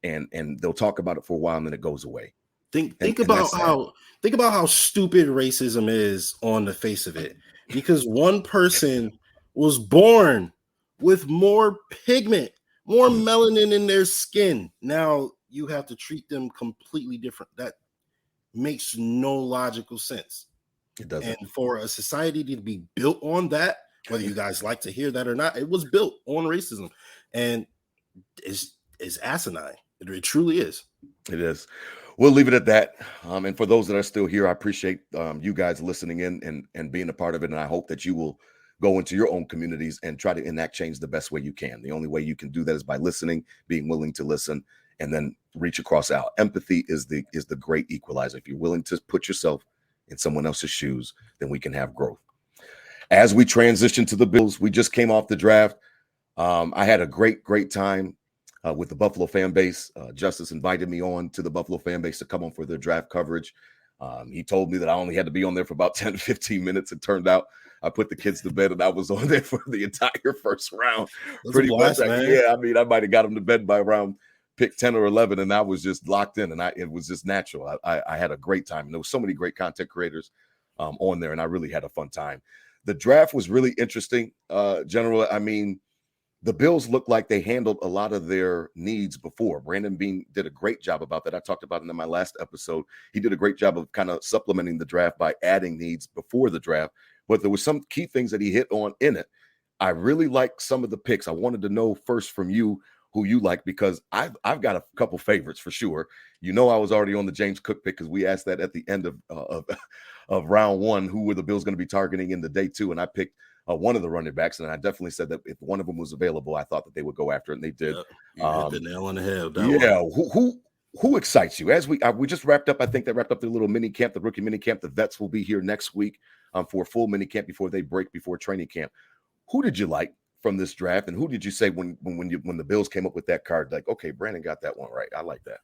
and they'll talk about it for a while and then it goes away. Think about how stupid racism is on the face of it, because one person was born with more pigment, more melanin in their skin. Now you have to treat them completely different. That makes no logical sense. It doesn't. And for a society to be built on that, whether you guys like to hear that or not, it was built on racism, and it's asinine. It truly is. It is. We'll leave it at that. And for those that are still here, I appreciate you guys listening in and being a part of it. And I hope that you will go into your own communities and try to enact change the best way you can. The only way you can do that is by listening, being willing to listen, and then reach across out. Empathy is the great equalizer. If you're willing to put yourself in someone else's shoes, then we can have growth. As we transition to the Bills, we just came off the draft. I had a great time with the Buffalo fan base. Justus invited me on to the Buffalo fan base to come on for their draft coverage. He told me that I only had to be on there for about 10 to 15 minutes. It turned out I put the kids to bed and I was on there for the entire first round. That's pretty blast, much. man. Yeah, I mean, I might have got them to bed by around pick 10 or 11, and I was just locked in, and it was just natural. I had a great time, and there was so many great content creators on there, and I really had a fun time. The draft was really interesting, General. I mean, the Bills looked like they handled a lot of their needs before. Brandon Beane did a great job about that. I talked about it in my last episode. He did a great job of kind of supplementing the draft by adding needs before the draft, but there were some key things that he hit on in it. I really like some of the picks. I wanted to know first from you who you like, because I've got a couple favorites for sure. You know, I was already on the James Cook pick because we asked that at the end of round one, who were the Bills going to be targeting in the day two, and I picked one of the running backs, and I definitely said that if one of them was available, I thought that they would go after it, and they did. You hit the nail on the head. Yeah, who excites you? As we just wrapped up, I think they wrapped up their little mini camp, the rookie mini camp. The vets will be here next week for a full mini camp before they break before training camp. Who did you like from this draft, and who did you say when the Bills came up with that card, like, okay, Brandon got that one right? I like that.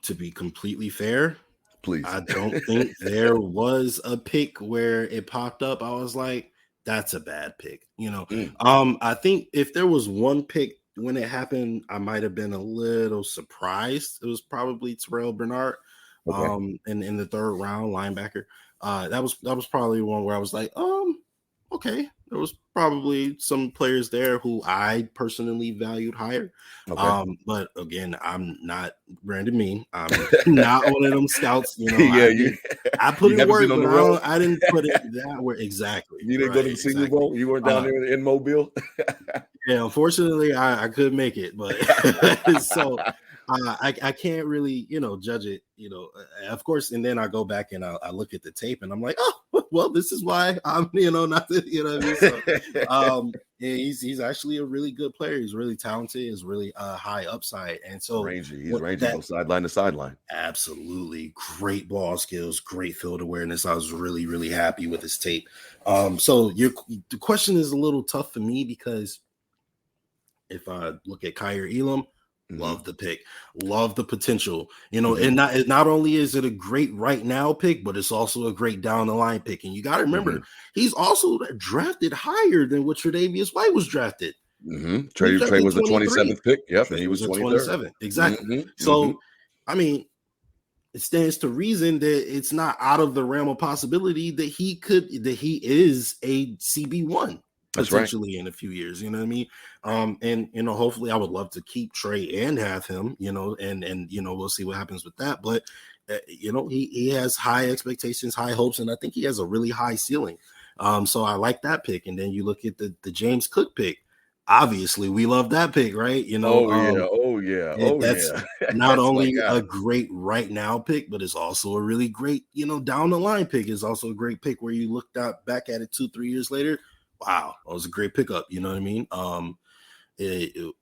To be completely fair, please, I don't think there was a pick where it popped up. I was like, that's a bad pick. You know, I think if there was one pick when it happened, I might have been a little surprised. It was probably Terrell Bernard, in the third round, linebacker. That was probably one where I was like, okay, there was probably some players there who I personally valued higher. Okay. But again, I'm not Brandon Beane. I'm not one of them scouts. You know, yeah, I put in work, but I didn't put it that way. Exactly. You didn't go to the Senior Bowl? You weren't down there in Mobile? Yeah, unfortunately, I couldn't make it, but so I can't really, judge it, of course. And then I go back and I look at the tape and I'm like, oh, well, this is why I'm, not, what I mean? So, yeah, he's actually a really good player. He's really talented. He's really high upside. And so he's rangy, both sideline to sideline. Absolutely. Great ball skills, great field awareness. I was really, really happy with his tape. So the question is a little tough for me because if I look at Kyer Elam, love the pick, love the potential, and not only is it a great right now pick, but it's also a great down the line pick. And you got to remember, he's also drafted higher than what Tre'Davious White was drafted. Trey was the 27th pick. Yep, and he was 27th. Exactly. So, I mean, it stands to reason that it's not out of the realm of possibility that he is a CB1. Potentially in a few years, you know what I mean? And hopefully I would love to keep Trey and have him, and we'll see what happens with that. But he has high expectations, high hopes, and I think he has a really high ceiling. So I like that pick. And then you look at the James Cook pick. Obviously, we love that pick, right? That's not only a great right now pick, but it's also a really great, down the line pick. Is also a great pick where you looked back at it 2-3 years later. Wow, that was a great pickup. You know what I mean? We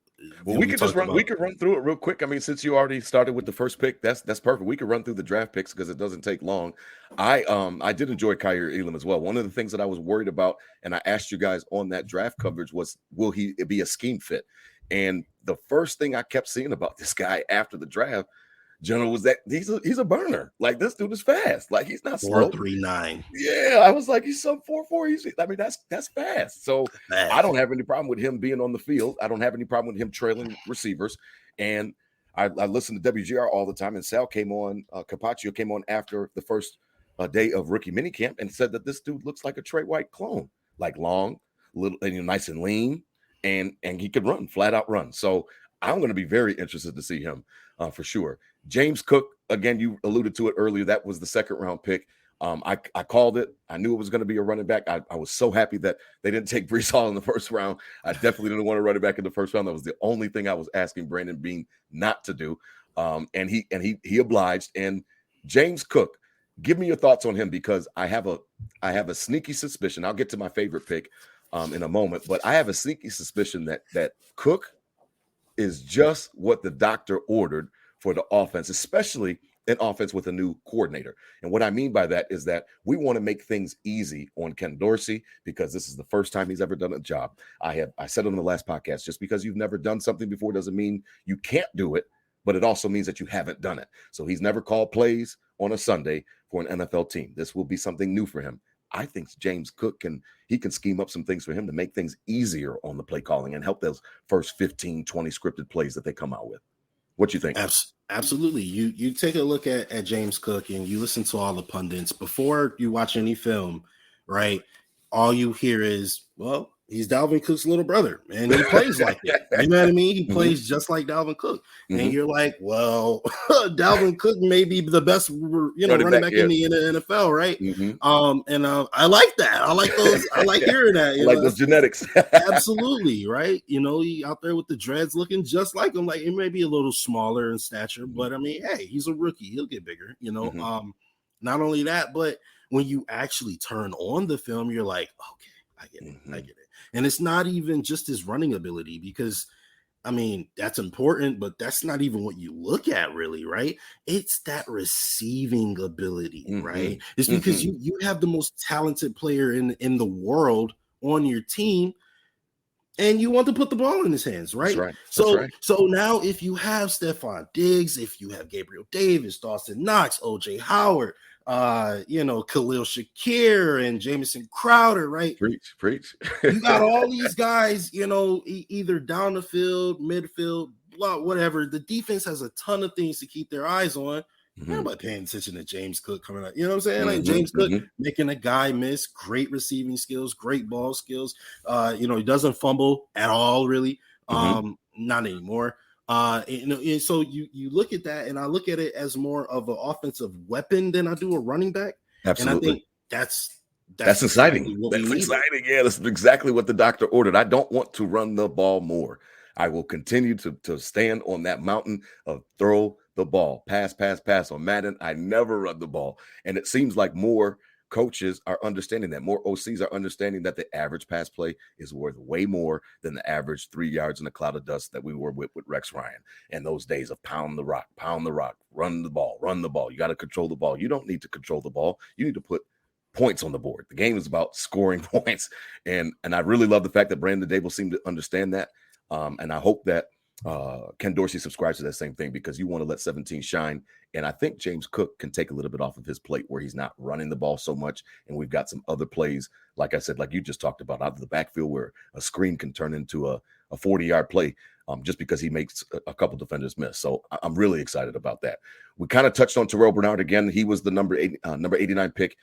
could run through it real quick. I mean, since you already started with the first pick, that's perfect. We could run through the draft picks because it doesn't take long. I did enjoy Kyer Elam as well. One of the things that I was worried about, and I asked you guys on that draft coverage, was will he be a scheme fit? And the first thing I kept seeing about this guy after the draft, General was that he's a burner. Like, this dude is fast. Like, he's not slow. 4.39. Yeah, I was like, he's some 4.4. I mean, that's fast. So I don't have any problem with him being on the field. I don't have any problem with him trailing receivers. And I listen to WGR all the time. And Sal came on, Capaccio came on after the first day of rookie minicamp and said that this dude looks like a Trey White clone, like long, little, and nice and lean, and he could run, flat out run. So I'm going to be very interested to see him for sure. James Cook, again, you alluded to it earlier. That was the second round pick. I called it. I knew it was going to be a running back. I was so happy that they didn't take Breece Hall in the first round. I definitely didn't want to run it back in the first round. That was the only thing I was asking Brandon Beane not to do. And he obliged. And James Cook, give me your thoughts on him, because I have a sneaky suspicion. I'll get to my favorite pick in a moment, but I have a sneaky suspicion that Cook is just what the doctor ordered for the offense, especially an offense with a new coordinator. And what I mean by that is that we want to make things easy on Ken Dorsey, because this is the first time he's ever done a job. I said it on the last podcast, just because you've never done something before doesn't mean you can't do it, but it also means that you haven't done it. So he's never called plays on a Sunday for an NFL team. This will be something new for him. I think James Cook can scheme up some things for him to make things easier on the play calling and help those first 15, 20 scripted plays that they come out with. What you think? Absolutely. You take a look at James Cook and you listen to all the pundits before you watch any film, right? All you hear is, well, he's Dalvin Cook's little brother, and he plays like it. You know what I mean? He plays just like Dalvin Cook. And you're like, well, Dalvin Cook may be the best, running back in the NFL, right? I like that. I like those. I like hearing that. I like those genetics. Absolutely, right? He out there with the dreads looking just like him. Like, he may be a little smaller in stature, but I mean, hey, he's a rookie. He'll get bigger, Not only that, but when you actually turn on the film, you're like, okay, I get it. I get it. And it's not even just his running ability, because, I mean, that's important, but that's not even what you look at, really, right? It's that receiving ability, right? It's because you have the most talented player in the world on your team, and you want to put the ball in his hands, right? That's right. So now if you have Stephon Diggs, if you have Gabriel Davis, Dawson Knox, OJ Howard, Khalil Shakir and Jamison Crowder, right? Preach. You got all these guys, either down the field, midfield, whatever. The defense has a ton of things to keep their eyes on. Everybody paying attention to James Cook coming out. You know what I'm saying? Like, James Cook making a guy miss, great receiving skills, great ball skills. He doesn't fumble at all, really. Not anymore. And so you look at that, and I look at it as more of an offensive weapon than I do a running back. Absolutely. And I think that's exciting. Exactly that's exciting. Yeah, that's exactly what the doctor ordered. I don't want to run the ball more. I will continue to stand on that mountain of throw the ball, pass on Madden. I never run the ball. And it seems like more coaches are understanding that. More OCs are understanding that the average pass play is worth way more than the average 3 yards in a cloud of dust that we were with Rex Ryan and those days of pound the rock, run the ball. You got to control the ball. You don't need to control the ball. You need to put points on the board. The game is about scoring points. And I really love the fact that Brandon Dable seemed to understand that. And I hope that Ken Dorsey subscribes to that same thing, because you want to let 17 shine. And I think James Cook can take a little bit off of his plate where he's not running the ball so much. And we've got some other plays, like I said, like you just talked about, out of the backfield, where a screen can turn into a 40-yard play just because he makes a couple defenders miss. So I'm really excited about that. We kind of touched on Terrell Bernard again. He was the number 89 pick,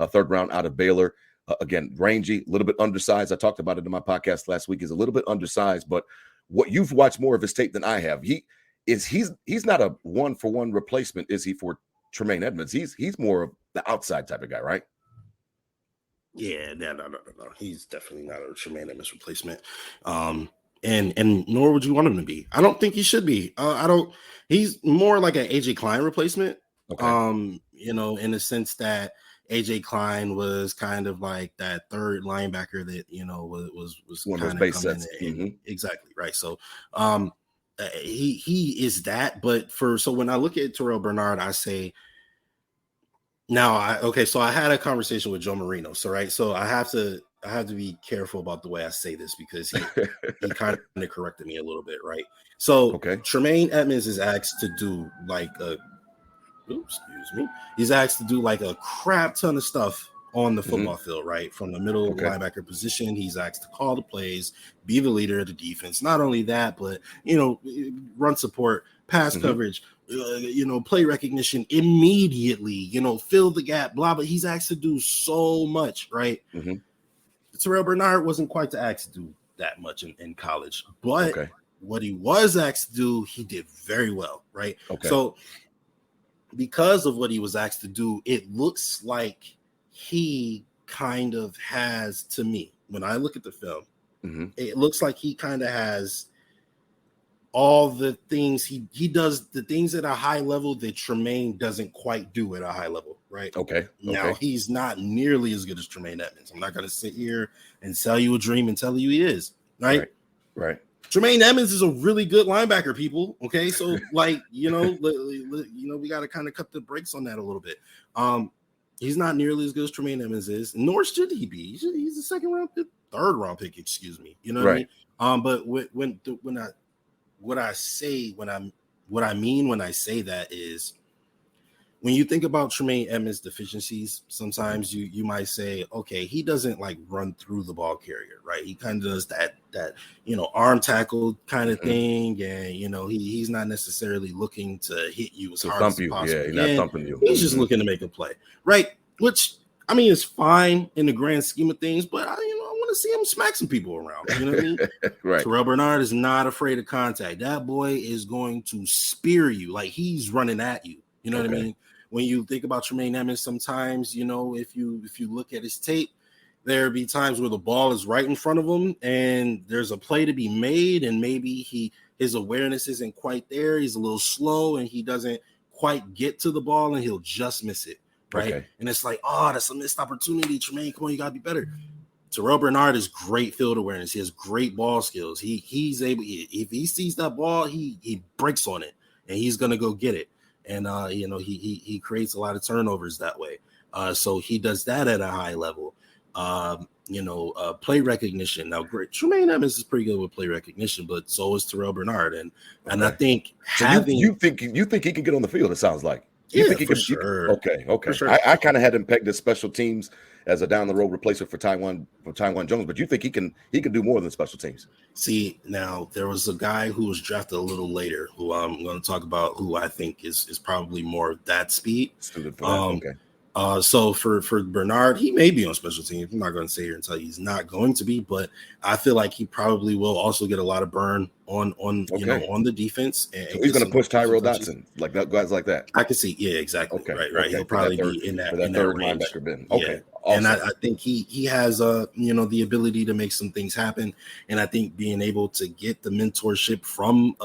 third round out of Baylor. Again, rangy, a little bit undersized. I talked about it in my podcast last week. He's a little bit undersized, but what you've watched more of his tape than I have. He's not a one-for-one replacement, is he, for Tremaine Edmonds? He's more of the outside type of guy, right? Yeah, no. He's definitely not a Tremaine Edmonds replacement. And nor would you want him to be. I don't think he should be. He's more like an AJ Klein replacement. Okay. In the sense that AJ Klein was kind of like that third linebacker that was one of those base sets. Exactly right. So he is that. But so when I look at Terrell Bernard, I say, now I had a conversation with Joe Marino. So I have to be careful about the way I say this, because he kind of corrected me a little bit, right? So Tremaine Edmonds is asked to do like a excuse me, he's asked to do like a crap ton of stuff on the football field, right? From the middle linebacker position, he's asked to call the plays, be the leader of the defense. Not only that, but run support, pass coverage, play recognition immediately, fill the gap, blah, blah. He's asked to do so much, right? Terrell Bernard wasn't quite asked to do that much in college, but what he was asked to do, he did very well, right? So because of what he was asked to do, it looks like he kind of has, to me, when I look at the film, it looks like he kind of has all the things he does, the things at a high level that Tremaine doesn't quite do at a high level, right? Now he's not nearly as good as Tremaine Edmonds. I'm not going to sit here and sell you a dream and tell you he is, right? Tremaine Edmonds is a really good linebacker, people. Okay, so like we got to kind of cut the brakes on that a little bit. He's not nearly as good as Tremaine Edmonds is, nor should he be. He's a third round pick, excuse me. You know what I mean? But what I mean when I say that is, when you think about Tremaine Edmonds' deficiencies, sometimes you might say, okay, he doesn't like run through the ball carrier, right? He kind of does that arm tackle kind of thing, and he's not necessarily looking to hit you as hard as possible. Yeah, he's not thumping you. He's just looking to make a play, right? Which I mean is fine in the grand scheme of things, but I want to see him smack some people around. You know what I mean? Terrell Bernard is not afraid of contact. That boy is going to spear you like he's running at you. You know what I mean? When you think about Tremaine Edmonds, sometimes, if you look at his tape, there'll be times where the ball is right in front of him and there's a play to be made, and maybe his awareness isn't quite there. He's a little slow and he doesn't quite get to the ball and he'll just miss it, right? And it's like, that's a missed opportunity. Tremaine, come on, you got to be better. Terrell Bernard is great field awareness. He has great ball skills. He's able, if he sees that ball, he breaks on it and he's going to go get it. And he creates a lot of turnovers that way. So he does that at a high level. Play recognition. Now, great. Tremaine Edmonds is pretty good with play recognition, but so is Terrell Bernard. And I think you think he can get on the field. It sounds like you think he can. Sure. Okay. For sure. I kind of had him pegged as special teams as a down the road replacement for Taiwan Jones, but you think he can do more than special teams? See, now there was a guy who was drafted a little later who I'm going to talk about, who I think is probably more of that speed. So for Bernard, he may be on special teams. I'm not going to sit here and tell you he's not going to be, but I feel like he probably will also get a lot of burn on the defense. And so he's going to push Tyrell Dotson, like that, guys like that. I can see, exactly. Right. He'll probably be in that third range. Linebacker bin. Awesome. And I think he has the ability to make some things happen, and I think being able to get the mentorship from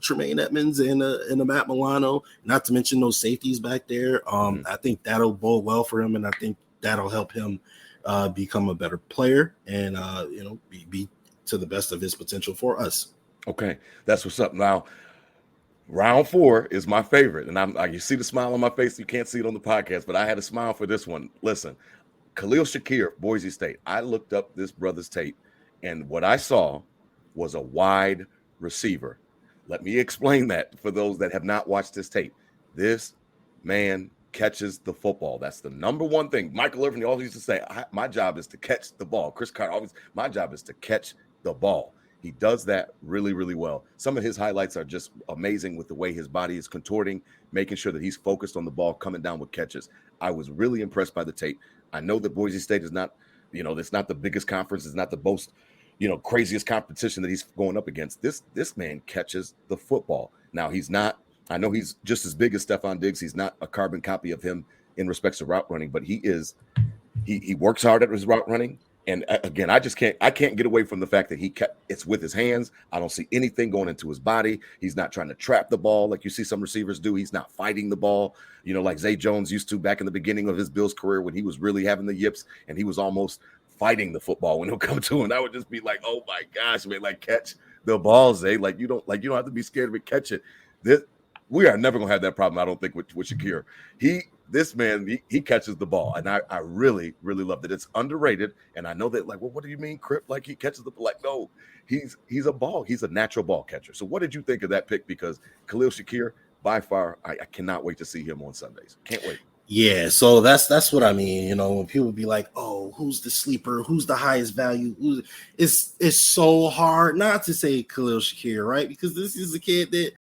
Tremaine Edmonds and a Matt Milano, not to mention those safeties back there, I think that'll bode well for him, and I think that'll help him become a better player and be to the best of his potential for us. Okay, that's what's up. Now, round 4 is my favorite, and you see the smile on my face. You can't see it on the podcast, but I had a smile for this one. Listen, Khalil Shakir, Boise State. I looked up this brother's tape, and what I saw was a wide receiver. Let me explain that for those that have not watched this tape. This man catches the football. That's the number one thing. Michael Irvin always used to say, my job is to catch the ball. Chris Carter my job is to catch the ball. He does that really, really well. Some of his highlights are just amazing with the way his body is contorting, making sure that he's focused on the ball, coming down with catches. I was really impressed by the tape. I know that Boise State is not, it's not the biggest conference. It's not the most, craziest competition that he's going up against. This man catches the football. Now, I know he's just as big as Stephon Diggs. He's not a carbon copy of him in respects to route running, but he works hard at his route running. And again, I can't get away from the fact that it's with his hands. I don't see anything going into his body. He's not trying to trap the ball like you see some receivers do. He's not fighting the ball, like Zay Jones used to back in the beginning of his Bills career when he was really having the yips and he was almost fighting the football when he'll come to him. I would just be like, oh my gosh, man, like catch the ball, Zay. Like you don't have to be scared of it. Catch it. We are never gonna have that problem, I don't think, with Shakir. This man, he catches the ball, and I really, really loved it. It's underrated, and I know that, like, well, what do you mean, Crip? Like, he catches the ball? Like, no, he's a natural ball catcher. So what did you think of that pick? Because Khalil Shakir, by far, I cannot wait to see him on Sundays. Can't wait. Yeah, so that's what I mean. When people be like, "Oh, who's the sleeper? Who's the highest value?" It's so hard not to say Khalil Shakir, right? Because this is a kid that